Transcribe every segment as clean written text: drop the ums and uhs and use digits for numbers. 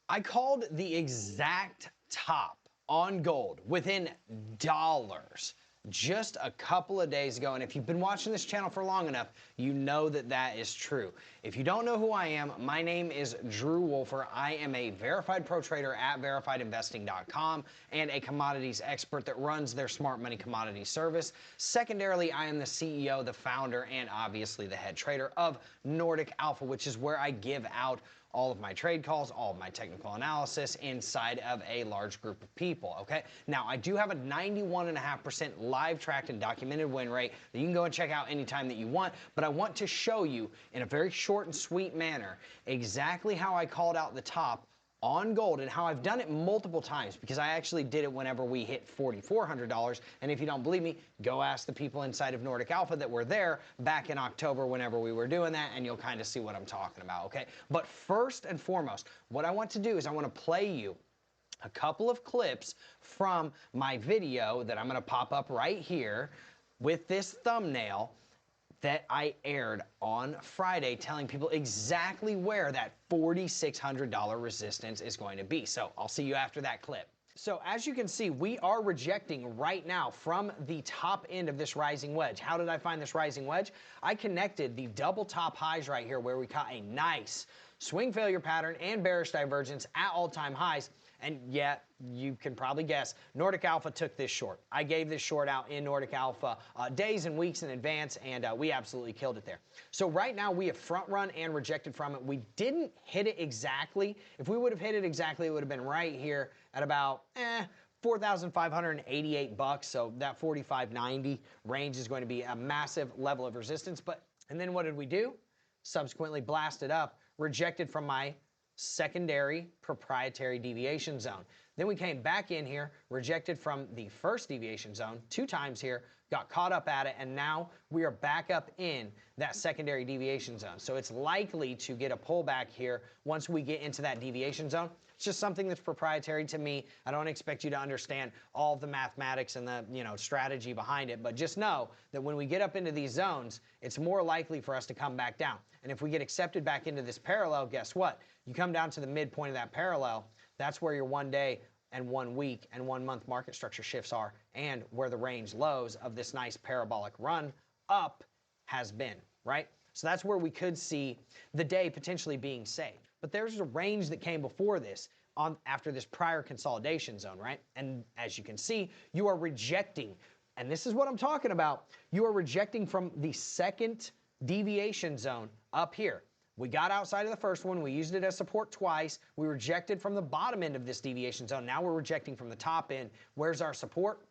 I called the exact top on gold within dollars just a couple of days ago, and if you've been watching this channel for long enough, you know that that is true. If you don't know who I am, my name is Drew Wolfer. I am a verified pro trader at verifiedinvesting.com and a commodities expert that runs their smart money commodity service. Secondarily, I am the CEO, the founder, and obviously the head trader of Nordic Alpha, which is where I give out all of my trade calls, all of my technical analysis inside of a large group of people, okay? Now, I do have a 91.5% live tracked and documented win rate that you can go and check out anytime that you want, but I want to show you in a very short and sweet manner exactly how I called out the top on gold and how I've done it multiple times, because I actually did it whenever we hit $4,400. And if you don't believe me, go ask the people inside of Nordic Alpha that were there back in October whenever we were doing that, and you'll kind of see what I'm talking about, okay? But first and foremost, what I want to do is I want to play you a couple of clips from my video that I'm going to pop up right here with this thumbnail that I aired on Friday, telling people exactly where that $4,600 resistance is going to be. So I'll see you after that clip. So as you can see, we are rejecting right now from the top end of this rising wedge. How did I find this rising wedge? I connected the double top highs right here where we caught a nice swing failure pattern and bearish divergence at all-time highs. And yet, you can probably guess, Nordic Alpha took this short. I gave this short out in Nordic Alpha days and weeks in advance, and we absolutely killed it there. So right now, we have front run and rejected from it. We didn't hit it exactly. If we would have hit it exactly, it would have been right here at about, $4,588. So that 45.90 range is going to be a massive level of resistance. And then what did we do? Subsequently blasted up, rejected from my secondary proprietary deviation zone. Then we came back in here, rejected from the first deviation zone 2 times here, got caught up at it, and now we are back up in that secondary deviation zone. So it's likely to get a pullback here once we get into that deviation zone. It's just something that's proprietary to me. I don't expect you to understand all of the mathematics and the strategy behind it, but just know that when we get up into these zones, it's more likely for us to come back down. And if we get accepted back into this parallel, guess what? You come down to the midpoint of that parallel, that's where your 1 day and 1 week and 1 month market structure shifts are, and where the range lows of this nice parabolic run up has been, right? So that's where we could see the day potentially being saved. But there's a range that came before this after this prior consolidation zone, right? And as you can see, you are rejecting, and this is what I'm talking about, you are rejecting from the second deviation zone up here. We got outside of the first one. We used it as support twice. We rejected from the bottom end of this deviation zone. Now we're rejecting from the top end. Where's our support?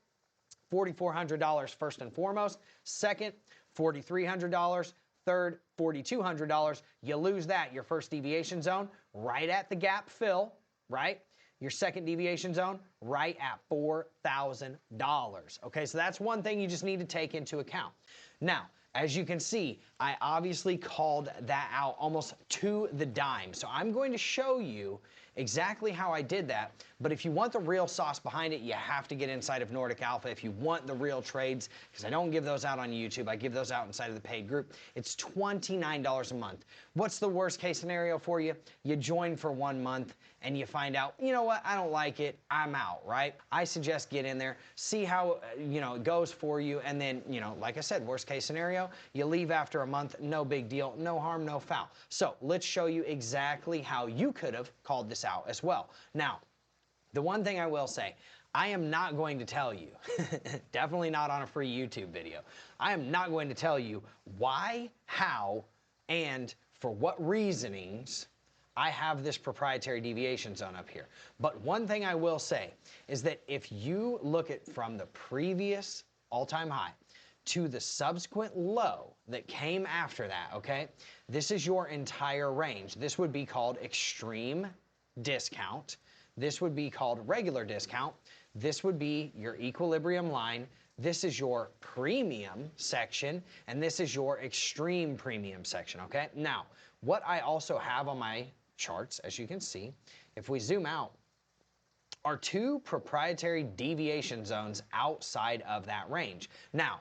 $4,400 first and foremost. Second, $4,300. Third, $4,200. You lose that, your first deviation zone, right at the gap fill, right? Your second deviation zone, right at $4,000. Okay, so that's one thing you just need to take into account. Now, as you can see, I obviously called that out almost to the dime. So I'm going to show you exactly how I did that. But if you want the real sauce behind it, you have to get inside of Nordic Alpha if you want the real trades, because I don't give those out on YouTube. I give those out inside of the paid group. It's $29 a month. What's the worst case scenario for you? You join for 1 month and you find out, you know what, I don't like it, I'm out, right? I suggest get in there, see how it goes for you, and then, like I said, worst case scenario, you leave after a month, no big deal, no harm, no foul. So let's show you exactly how you could have called this out as well. Now, the one thing I will say, I am not going to tell you, definitely not on a free YouTube video, I am not going to tell you why, how, and for what reasonings I have this proprietary deviation zone up here. But one thing I will say is that if you look at from the previous all-time high to the subsequent low that came after that, okay, this is your entire range. This would be called extreme discount. This would be called regular discount. This would be your equilibrium line. This is your premium section, and this is your extreme premium section, okay? Now, what I also have on my charts, as you can see, if we zoom out, are 2 proprietary deviation zones outside of that range. Now,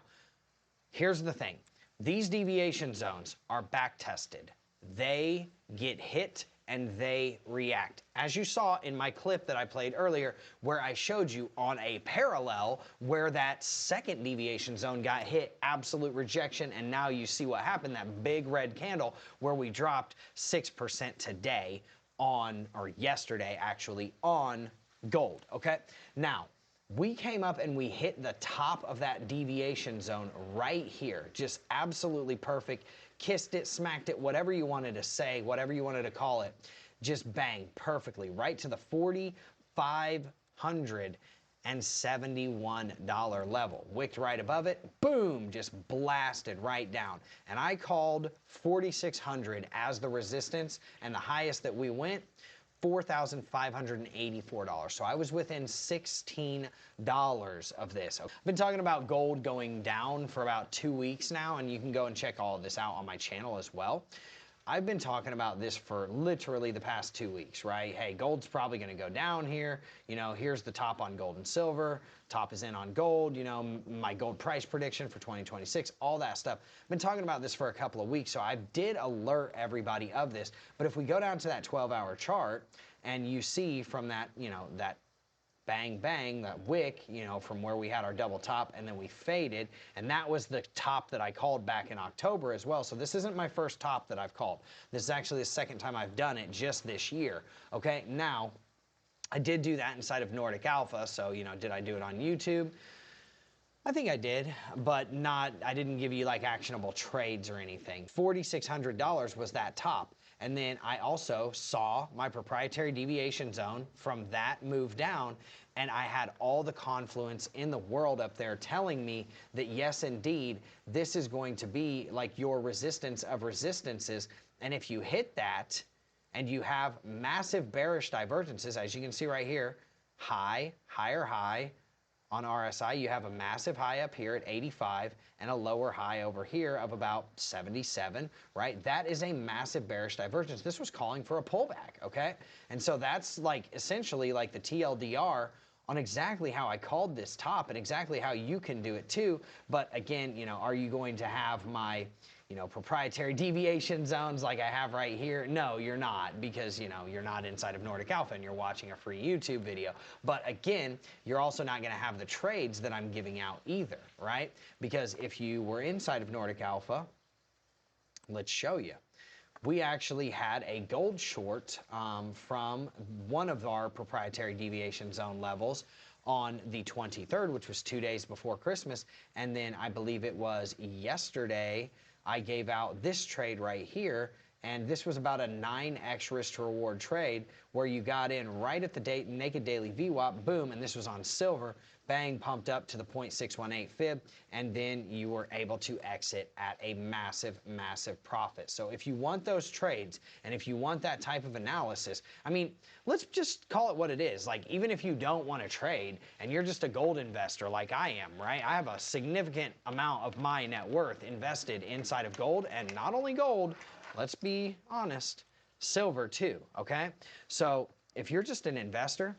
here's the thing. These deviation zones are back tested. They get hit and they react. As you saw in my clip that I played earlier, where I showed you on a parallel where that second deviation zone got hit, absolute rejection, and now you see what happened, that big red candle where we dropped 6% today on, or yesterday actually, on gold, okay? Now, we came up and we hit the top of that deviation zone right here. Just absolutely perfect. Kissed it, smacked it, whatever you wanted to say, whatever you wanted to call it. Just bang, perfectly, right to the $4,571 level. Wicked right above it, boom, just blasted right down. And I called 4,600 as the resistance, and the highest that we went, $4,584. So I was within $16 of this. I've been talking about gold going down for about 2 weeks now, and you can go and check all of this out on my channel as well. I've been talking about this for literally the past 2 weeks, right? Hey, gold's probably going to go down here. You know, here's the top on gold and silver. Top is in on gold, you know, my gold price prediction for 2026, all that stuff. I've been talking about this for a couple of weeks, so I did alert everybody of this. But if we go down to that 12-hour chart and you see from that, you know, that bang, bang, that wick, you know, from where we had our double top and then we faded, and that was the top that I called back in October as well. So this isn't my first top that I've called. This is actually the second time I've done it just this year, okay? Now, I did do that inside of Nordic Alpha, so, you know, did I do it on YouTube? I think I did, but I didn't give you like actionable trades or anything. $4,600 was that top. And then I also saw my proprietary deviation zone from that move down, and I had all the confluence in the world up there telling me that yes, indeed, this is going to be like your resistance of resistances. And if you hit that and you have massive bearish divergences, as you can see right here, high, higher high, on RSI, you have a massive high up here at 85 and a lower high over here of about 77, right? That is a massive bearish divergence. This was calling for a pullback, okay? And so that's like essentially like the TLDR on exactly how I called this top and exactly how you can do it too. But again, you know, are you going to have my, you know, proprietary deviation zones like I have right here? No, you're not, because, you know, you're not inside of Nordic Alpha and you're watching a free YouTube video. But again, you're also not going to have the trades that I'm giving out either, right? Because if you were inside of Nordic Alpha, let's show you. We actually had a gold short from one of our proprietary deviation zone levels on the 23rd, which was 2 days before Christmas. And then I believe it was yesterday, I gave out this trade right here, and this was about a 9x risk to reward trade where you got in right at the date, naked daily VWAP, boom, and this was on silver, bang, pumped up to the 0.618 fib, and then you were able to exit at a massive, massive profit. So if you want those trades, and if you want that type of analysis, I mean, let's just call it what it is. Like, even if you don't want to trade, and you're just a gold investor like I am, right? I have a significant amount of my net worth invested inside of gold, and not only gold, let's be honest, silver too, okay? So if you're just an investor,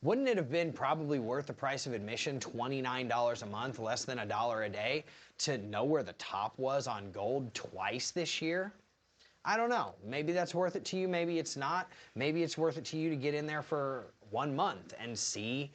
wouldn't it have been probably worth the price of admission, $29 a month, less than $1 a day, to know where the top was on gold twice this year? I don't know. Maybe that's worth it to you. Maybe it's not. Maybe it's worth it to you to get in there for 1 month and see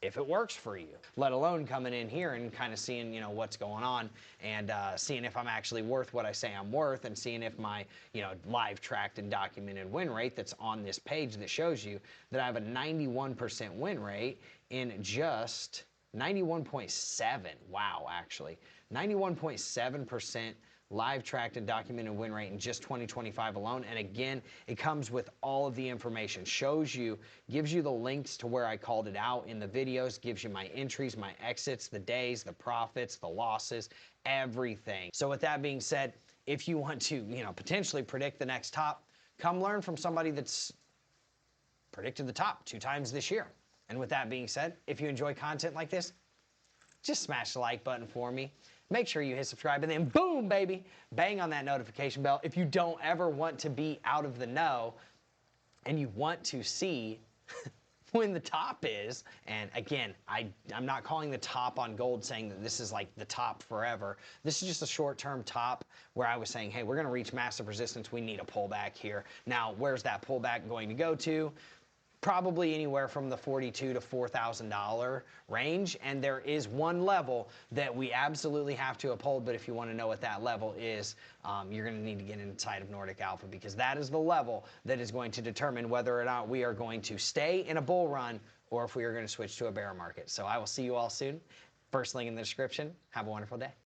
if it works for you, let alone coming in here and kind of seeing, you know, what's going on and seeing if I'm actually worth what I say I'm worth, and seeing if my, you know, live tracked and documented win rate that's on this page that shows you that I have a 91% win rate in just 91.7. Wow, actually 91.7% live tracked and documented win rate in just 2025 alone. And again, it comes with all of the information, shows you, gives you the links to where I called it out in the videos, gives you my entries, my exits, the days, the profits, the losses, everything. So with that being said, if you want to, you know, potentially predict the next top, come learn from somebody that's predicted the top 2 times this year. And with that being said, if you enjoy content like this, just smash the like button for me. Make sure you hit subscribe, and then boom, baby, bang on that notification bell. If you don't ever want to be out of the know and you want to see when the top is, and again, I'm not calling the top on gold saying that this is like the top forever. This is just a short-term top where I was saying, hey, we're gonna reach massive resistance, we need a pullback here. Now, where's that pullback going to go to? Probably anywhere from the $42,000 to $4,000 range, and there is one level that we absolutely have to uphold, but if you want to know what that level is, you're going to need to get inside of Nordic Alpha, because that is the level that is going to determine whether or not we are going to stay in a bull run or if we are going to switch to a bear market. So I will see you all soon. First link in the description. Have a wonderful day.